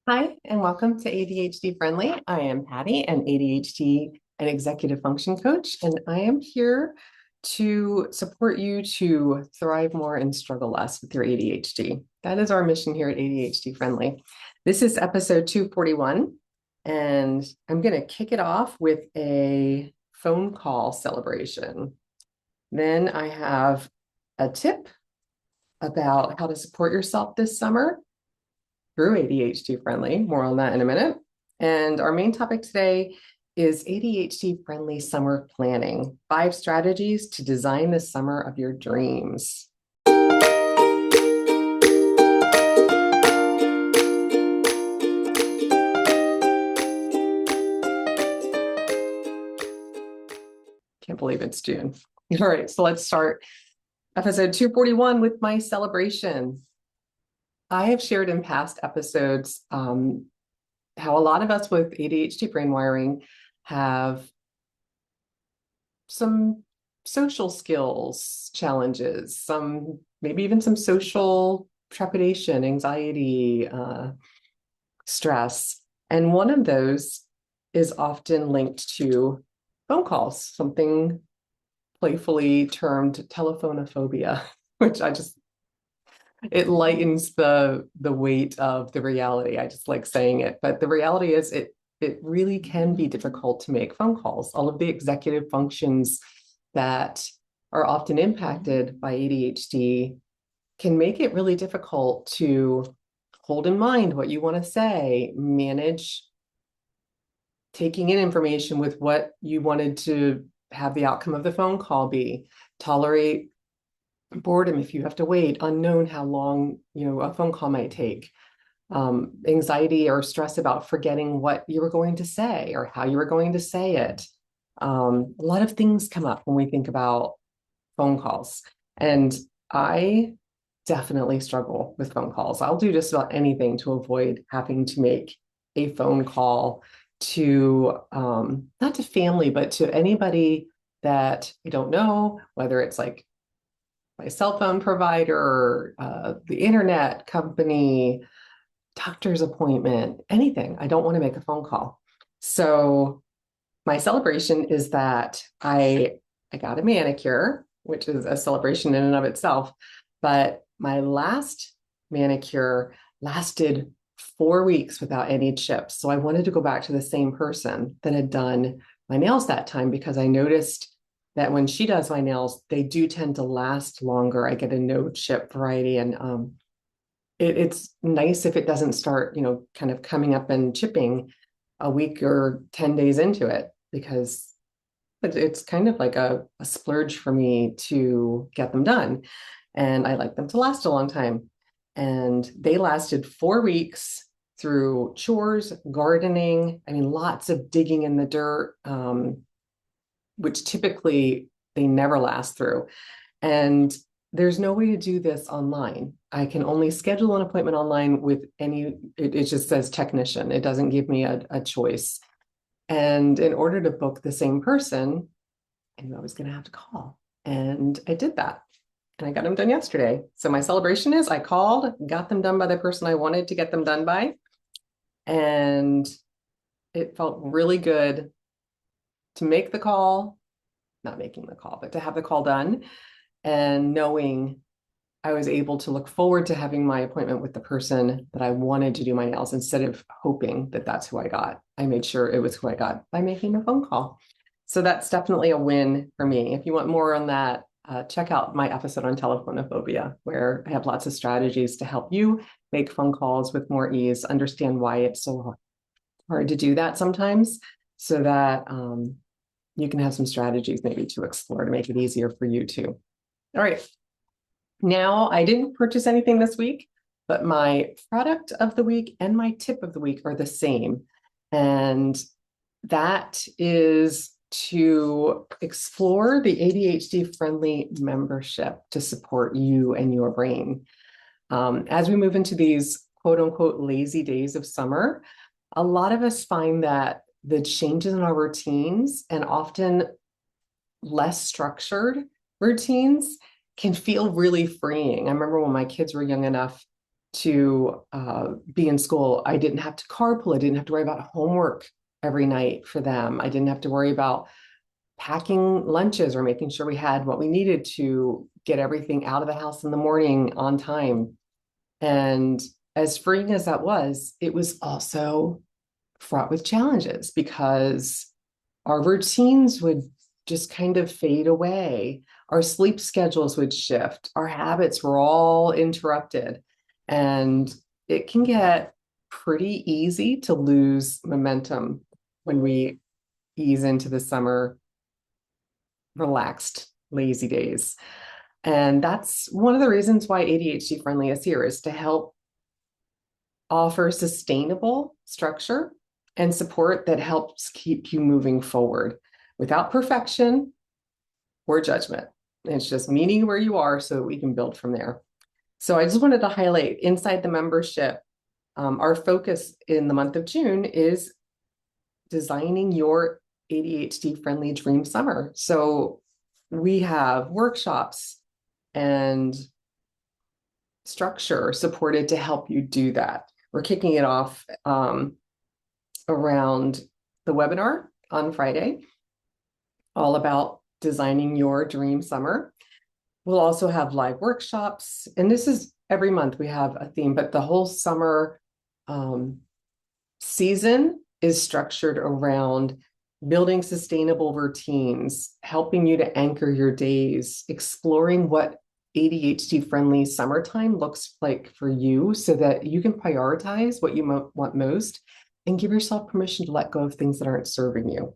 Hi, and welcome to ADHD-Friendly. I am Patty, an ADHD and executive function coach, and I am here to support you to thrive more and struggle less with your ADHD. That is our mission here at ADHD-Friendly. This is episode 241, and I'm going to kick it off with a phone call celebration. Then I have a tip about how to support yourself this summer through ADHD friendly. More on that in a minute. And our main topic today is ADHD friendly summer planning, 5 strategies to design the summer of your dreams. Can't believe it's June. All right, so let's start episode 241 with my celebration. I have shared in past episodes how a lot of us with ADHD brain wiring have some social skills challenges, some maybe even some social trepidation, anxiety, stress. And one of those is often linked to phone calls, something playfully termed telephonophobia, which it lightens the weight of the reality. I just like saying it, but the reality is it really can be difficult to make phone calls. All of the executive functions that are often impacted by ADHD can make it really difficult to hold in mind what you want to say, manage taking in information with what you wanted to have the outcome of the phone call be, tolerate boredom if you have to wait, unknown how long a phone call might take, anxiety or stress about forgetting what you were going to say or how you were going to say it. A lot of things come up when we think about phone calls, and I definitely struggle with phone calls. I'll do just about anything to avoid having to make a phone call to not to family, but to anybody that I don't know, whether it's like my cell phone provider, the internet company, doctor's appointment, anything. I don't want to make a phone call. So my celebration is that I got a manicure, which is a celebration in and of itself. But my last manicure lasted 4 weeks without any chips. So I wanted to go back to the same person that had done my nails that time, because I noticed that when she does my nails, they do tend to last longer. I get a no chip variety, and it's nice if it doesn't start, kind of coming up and chipping a week or 10 days into it, because it's kind of like a splurge for me to get them done. And I like them to last a long time. And they lasted 4 weeks through chores, gardening, lots of digging in the dirt, which typically they never last through. And there's no way to do this online. I can only schedule an appointment online with it just says technician. It doesn't give me a choice. And in order to book the same person, I knew I was going to have to call. And I did that. And I got them done yesterday. So my celebration is I called, got them done by the person I wanted to get them done by. And it felt really good to make the call, not making the call, but to have the call done, and knowing I was able to look forward to having my appointment with the person that I wanted to do my nails, instead of hoping that that's who I got. I made sure it was who I got by making a phone call. So that's definitely a win for me. If you want more on that, check out my episode on telephonophobia, where I have lots of strategies to help you make phone calls with more ease, understand why it's so hard to do that sometimes, so that you can have some strategies maybe to explore to make it easier for you too. All right. Now, I didn't purchase anything this week, but my product of the week and my tip of the week are the same. And that is to explore the ADHD-friendly membership to support you and your brain. As we move into these quote unquote lazy days of summer, a lot of us find that the changes in our routines, and often less structured routines, can feel really freeing. I remember when my kids were young enough to be in school. I didn't have to carpool. I didn't have to worry about homework every night for them. I didn't have to worry about packing lunches or making sure we had what we needed to get everything out of the house in the morning on time. And as freeing as that was, it was also fraught with challenges because our routines would just kind of fade away. Our sleep schedules would shift. Our habits were all interrupted. And it can get pretty easy to lose momentum when we ease into the summer relaxed, lazy days. And that's one of the reasons why ADHD Friendly is here, is to help offer sustainable structure and support that helps keep you moving forward without perfection or judgment. It's just meeting where you are so that we can build from there. So I just wanted to highlight inside the membership, our focus in the month of June is designing your ADHD friendly dream summer. So we have workshops and structure supported to help you do that. We're kicking it off around the webinar on Friday, all about designing your dream summer. We'll also have live workshops, and this is every month we have a theme, but the whole summer season is structured around building sustainable routines, helping you to anchor your days, exploring what ADHD friendly summertime looks like for you so that you can prioritize what you want most and give yourself permission to let go of things that aren't serving you.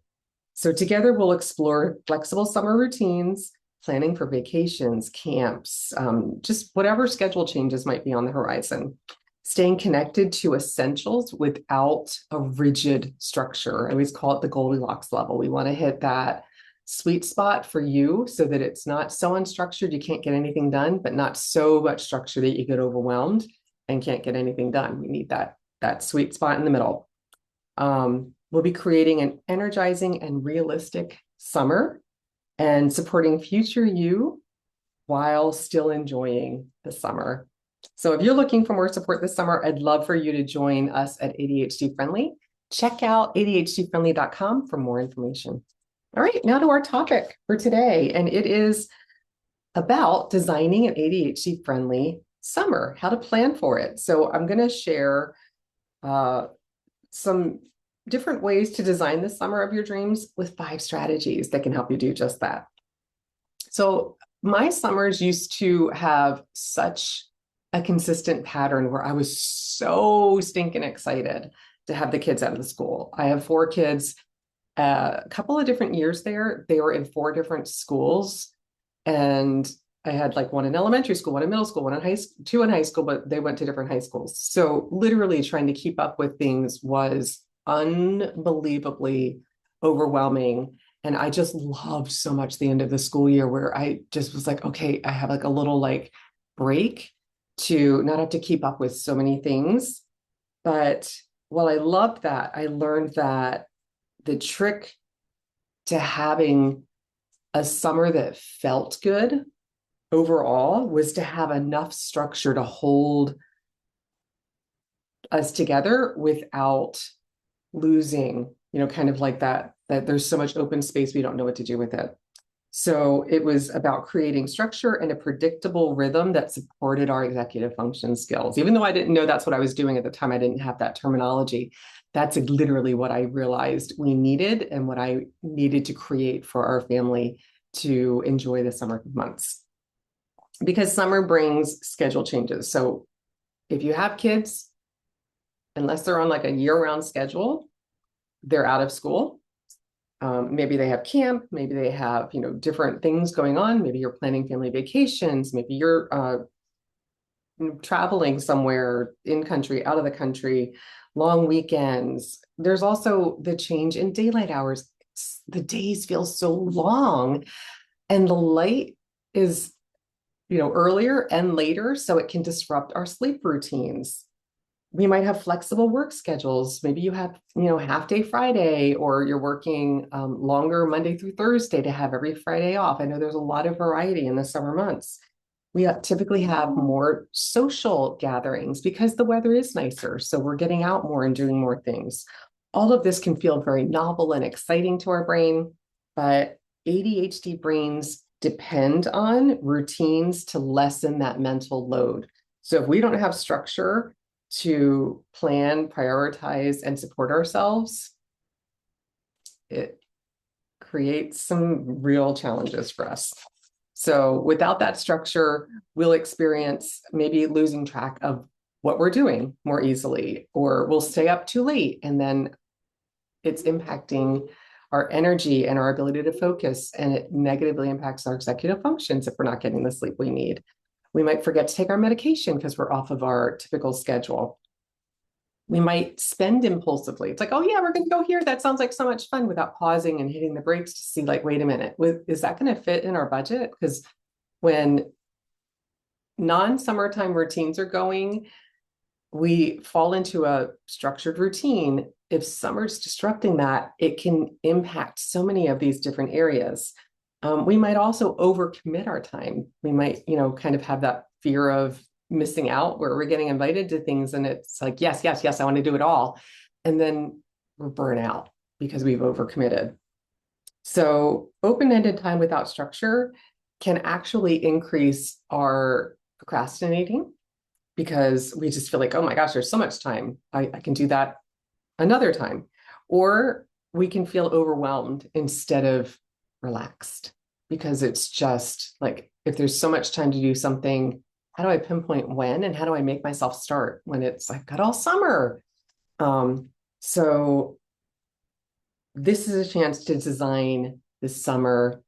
So together we'll explore flexible summer routines, planning for vacations, camps, just whatever schedule changes might be on the horizon. Staying connected to essentials without a rigid structure. I always call it the Goldilocks level. We want to hit that sweet spot for you so that it's not so unstructured you can't get anything done, but not so much structure that you get overwhelmed and can't get anything done. We need that sweet spot in the middle. We'll be creating an energizing and realistic summer and supporting future you while still enjoying the summer. So if you're looking for more support this summer, I'd love for you to join us at ADHD Friendly. Check out ADHDfriendly.com for more information. All right, now to our topic for today, and it is about designing an ADHD friendly summer, how to plan for it. So I'm going to share some different ways to design the summer of your dreams with 5 strategies that can help you do just that. So my summers used to have such a consistent pattern where I was so stinking excited to have the kids out of the school. I have 4 kids, a couple of different years there. They were in 4 different schools, and I had like one in elementary school, one in middle school, one in high school, 2 in high school, but they went to different high schools. So literally trying to keep up with things was unbelievably overwhelming. And I just loved so much the end of the school year where I just was like, okay, I have like a little like break to not have to keep up with so many things. But while I loved that, I learned that the trick to having a summer that felt good overall was to have enough structure to hold us together without losing, kind of like that there's so much open space, we don't know what to do with it. So it was about creating structure and a predictable rhythm that supported our executive function skills. Even though I didn't know that's what I was doing at the time, I didn't have that terminology. That's literally what I realized we needed and what I needed to create for our family to enjoy the summer months. Because summer brings schedule changes. So if you have kids, unless they're on like a year-round schedule, they're out of school. Maybe they have camp, maybe they have, different things going on. Maybe you're planning family vacations, maybe you're traveling somewhere in country, out of the country, long weekends. There's also the change in daylight hours. The days feel so long and the light is, earlier and later, so it can disrupt our sleep routines. We might have flexible work schedules. Maybe you have, half day Friday, or you're working longer Monday through Thursday to have every Friday off. I know there's a lot of variety in the summer months. We typically have more social gatherings because the weather is nicer. So we're getting out more and doing more things. All of this can feel very novel and exciting to our brain, but ADHD brains depend on routines to lessen that mental load. So if we don't have structure to plan, prioritize, and support ourselves, it creates some real challenges for us. So without that structure, we'll experience maybe losing track of what we're doing more easily, or we'll stay up too late, and then it's impacting our energy and our ability to focus, and it negatively impacts our executive functions if we're not getting the sleep we need. We might forget to take our medication because we're off of our typical schedule. We might spend impulsively. It's like, oh yeah, we're going to go here. That sounds like so much fun, without pausing and hitting the brakes to see, like, wait a minute, is that going to fit in our budget? Because when non-summertime routines are going, we fall into a structured routine. If summer's disrupting that, it can impact so many of these different areas. We might also overcommit our time. We might, kind of have that fear of missing out, where we're getting invited to things and it's like, yes, yes, yes, I want to do it all. And then we're burnt out because we've overcommitted. So open-ended time without structure can actually increase our procrastinating, because we just feel like, oh my gosh, there's so much time. I can do that another time. Or we can feel overwhelmed instead of relaxed, because it's just like, if there's so much time to do something, how do I pinpoint when, and how do I make myself start when it's, I've got all summer? So this is a chance to design this summer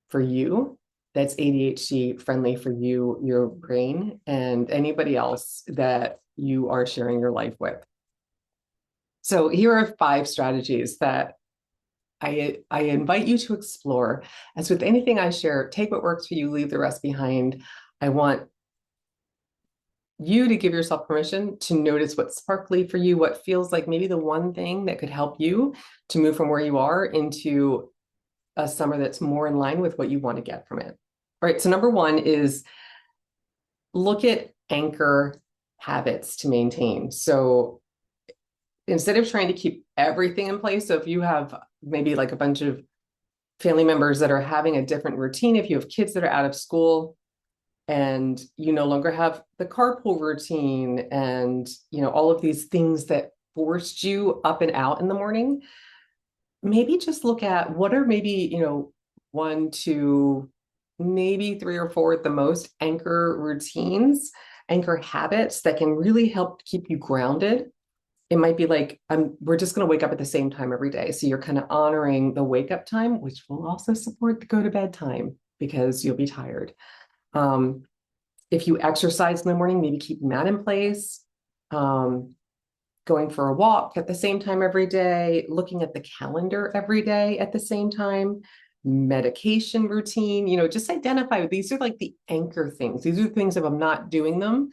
for you that's ADHD friendly for you, your brain, and anybody else that you are sharing your life with. So here are 5 strategies that I invite you to explore. As with anything I share, take what works for you, leave the rest behind. I want you to give yourself permission to notice what's sparkly for you, what feels like maybe the one thing that could help you to move from where you are into a summer that's more in line with what you want to get from it. All right, so number 1 is look at anchor habits to maintain. So instead of trying to keep everything in place, so if you have maybe like a bunch of family members that are having a different routine, if you have kids that are out of school and you no longer have the carpool routine and all of these things that forced you up and out in the morning, maybe just look at what are maybe 1, 2, maybe 3 or 4 at the most anchor routines, anchor habits that can really help keep you grounded. It might be like, we're just going to wake up at the same time every day. So you're kind of honoring the wake up time, which will also support the go to bed time because you'll be tired. If you exercise in the morning, maybe keeping that in place. Going for a walk at the same time every day, looking at the calendar every day at the same time, medication routine, just identify these are like the anchor things. These are the things, if I'm not doing them,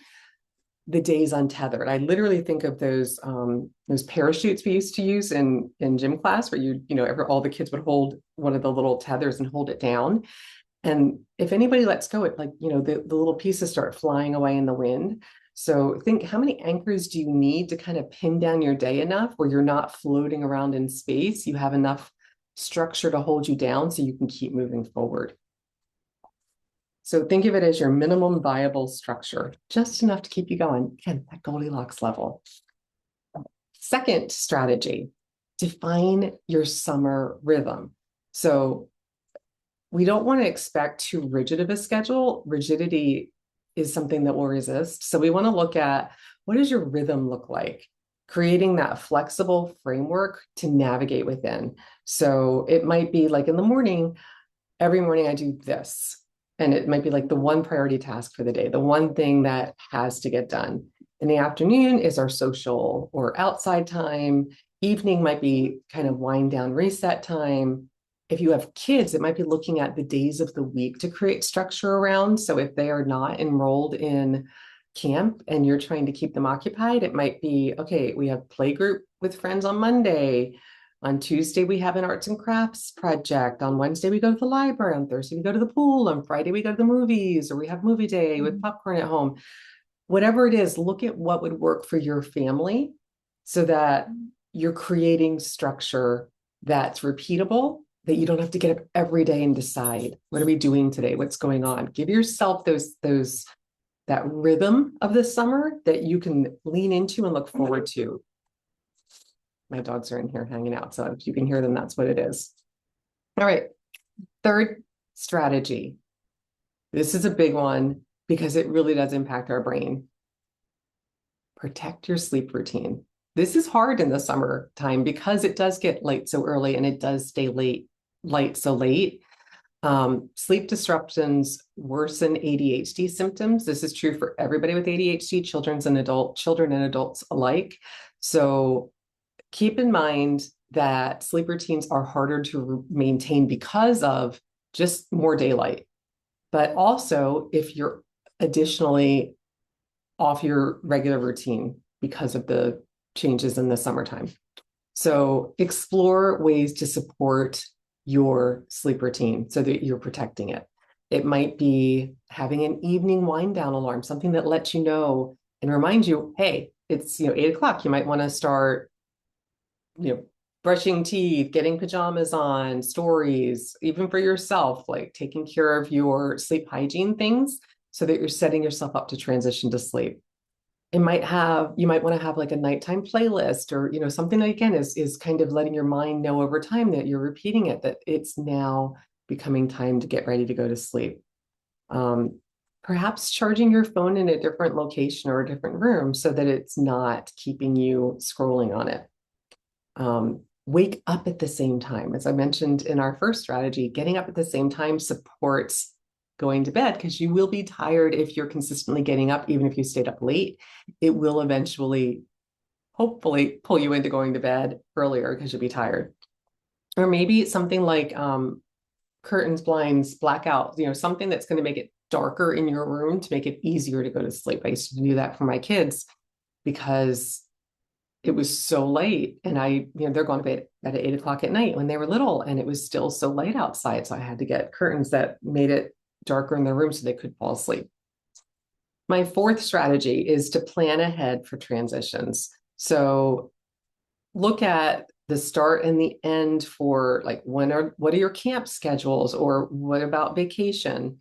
the day's untethered. I literally think of those parachutes we used to use in gym class, where all the kids would hold one of the little tethers and hold it down. And if anybody lets go, it the little pieces start flying away in the wind. So think, how many anchors do you need to kind of pin down your day enough where you're not floating around in space? You have enough structure to hold you down so you can keep moving forward. So think of it as your minimum viable structure, just enough to keep you going. Again, that Goldilocks level. Second strategy, define your summer rhythm. So we don't want to expect too rigid of a schedule. Rigidity is something that will resist. So we want to look at, what does your rhythm look like? Creating that flexible framework to navigate within. So it might be like, in the morning, every morning I do this. And it might be like the one priority task for the day, the one thing that has to get done. In the afternoon is our social or outside time. Evening might be kind of wind down, reset time. If you have kids, it might be looking at the days of the week to create structure around. So if they are not enrolled in camp and you're trying to keep them occupied, it might be, okay, we have playgroup with friends on Monday. On Tuesday, we have an arts and crafts project. On Wednesday, we go to the library. On Thursday, we go to the pool. On Friday, we go to the movies, or we have movie day with popcorn at home. Whatever it is, look at what would work for your family so that you're creating structure that's repeatable, that you don't have to get up every day and decide, what are we doing today? What's going on? Give yourself that rhythm of the summer that you can lean into and look forward to. My dogs are in here hanging out, so if you can hear them, that's what it is. All right, third strategy. This is a big one because it really does impact our brain. Protect your sleep routine. This is hard in the summertime because it does get light so early and it does stay light so late. Sleep disruptions worsen ADHD symptoms. This is true for everybody with ADHD, children and adults alike. So keep in mind that sleep routines are harder to maintain because of just more daylight. But also, if you're additionally off your regular routine because of the changes in the summertime. So explore ways to support your sleep routine so that you're protecting it. It might be having an evening wind down alarm, something that lets you know and reminds you, hey, it's 8 o'clock. You might want to start, brushing teeth, getting pajamas on, stories, even for yourself, like taking care of your sleep hygiene things so that you're setting yourself up to transition to sleep. You might want to have like a nighttime playlist or, something that again is kind of letting your mind know over time that you're repeating it, that it's now becoming time to get ready to go to sleep. Perhaps charging your phone in a different location or a different room so that it's not keeping you scrolling on it. Wake up at the same time. As I mentioned in our first strategy, getting up at the same time supports going to bed because you will be tired if you're consistently getting up, even if you stayed up late. It will eventually, hopefully, pull you into going to bed earlier because you'll be tired. Or maybe something like curtains, blinds, blackout, something that's going to make it darker in your room to make it easier to go to sleep. I used to do that for my kids because it was so late and they're going to bed at 8 o'clock at night when they were little and it was still so light outside. So I had to get curtains that made it darker in their room so they could fall asleep. My fourth strategy is to plan ahead for transitions. So look at the start and the end for like what are your camp schedules or what about vacation?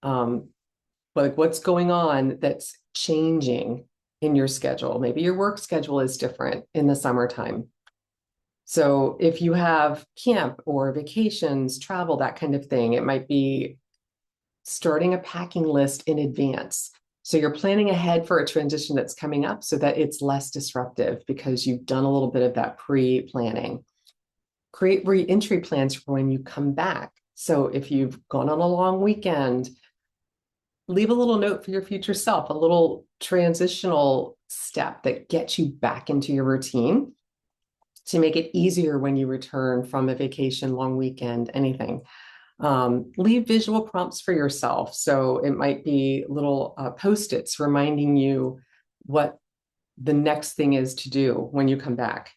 Like what's going on that's changing in your schedule. Maybe your work schedule is different in the summertime. So if you have camp or vacations, travel, that kind of thing, it might be starting a packing list in advance. So you're planning ahead for a transition that's coming up so that it's less disruptive because you've done a little bit of that pre-planning. Create re-entry plans for when you come back. So if you've gone on a long weekend, leave a little note for your future self, a little transitional step that gets you back into your routine to make it easier when you return from a vacation, long weekend, anything. Leave visual prompts for yourself. So it might be little Post-its reminding you what the next thing is to do when you come back.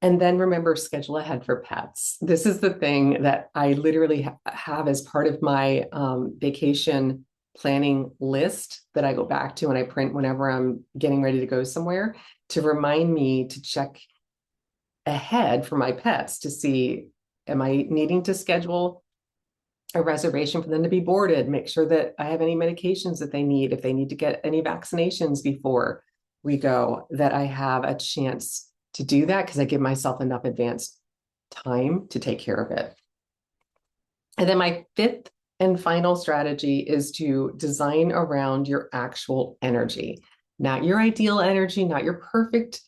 And then remember, schedule ahead for pets. This is the thing that I literally have as part of my vacation planning list that I go back to and I print whenever I'm getting ready to go somewhere to remind me to check ahead for my pets to see, am I needing to schedule a reservation for them to be boarded, make sure that I have any medications that they need, if they need to get any vaccinations before we go, that I have a chance to do that because I give myself enough advanced time to take care of it. And then my fifth and final strategy is to design around your actual energy, not your ideal energy, not your perfect,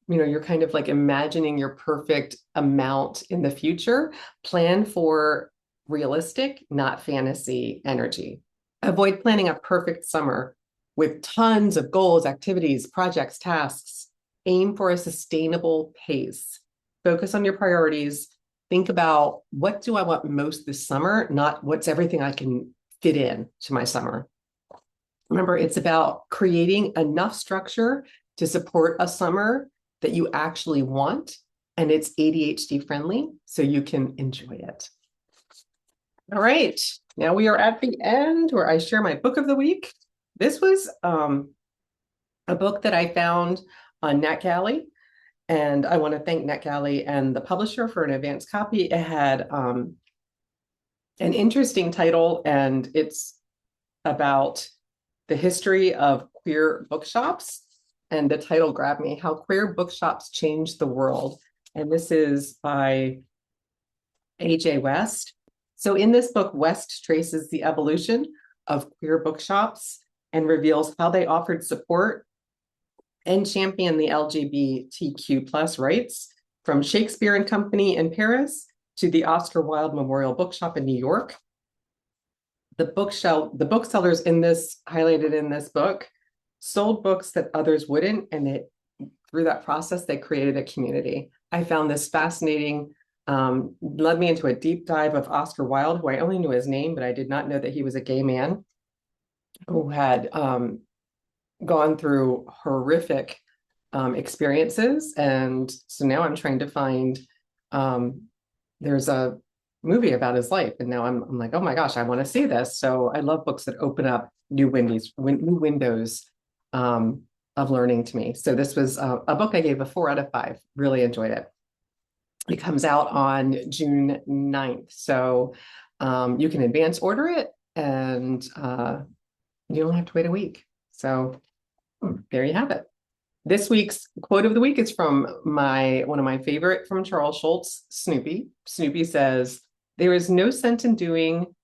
you're kind of like imagining your perfect amount in the future. Plan for realistic, not fantasy energy. Avoid planning a perfect summer with tons of goals, activities, projects, tasks. Aim for a sustainable pace. Focus on your priorities. Think about what do I want most this summer, not what's everything I can fit in to my summer. Remember, it's about creating enough structure to support a summer that you actually want and it's ADHD friendly, so you can enjoy it. All right, now we are at the end where I share my book of the week. This was a book that I found on NetGalley, and I want to thank NetGalley and the publisher for an advance copy. It had an interesting title, and it's about the history of queer bookshops. And the title grabbed me, How Queer Bookshops Changed the World. And this is by A.J. West. So in this book, West traces the evolution of queer bookshops and reveals how they offered support and championed the LGBTQ plus rights, from Shakespeare and Company in Paris to the Oscar Wilde Memorial Bookshop in New York. The booksellers in this, highlighted in this book, sold books that others wouldn't, and through that process, they created a community. I found this fascinating, led me into a deep dive of Oscar Wilde, who I only knew his name, but I did not know that he was a gay man who had gone through horrific experiences. And so now I'm trying to find, there's a movie about his life. And now I'm like, oh my gosh, I want to see this. So I love books that open up new windows of learning to me. So this was a book I gave a 4 out of 5. Really enjoyed it. It comes out on June 9th. So you can advance order it, and you don't have to wait a week. So there you have it. This week's quote of the week is from one of my favorite, from Charles Schulz, Snoopy. Snoopy says, "There is no sense in doing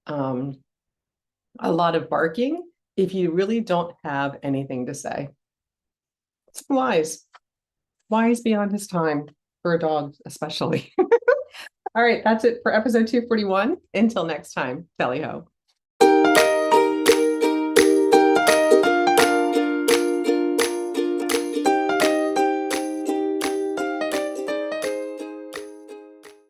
a lot of barking if you really don't have anything to say." It's wise beyond his time, for a dog especially. All right, that's it for episode 241. Until next time, tally ho.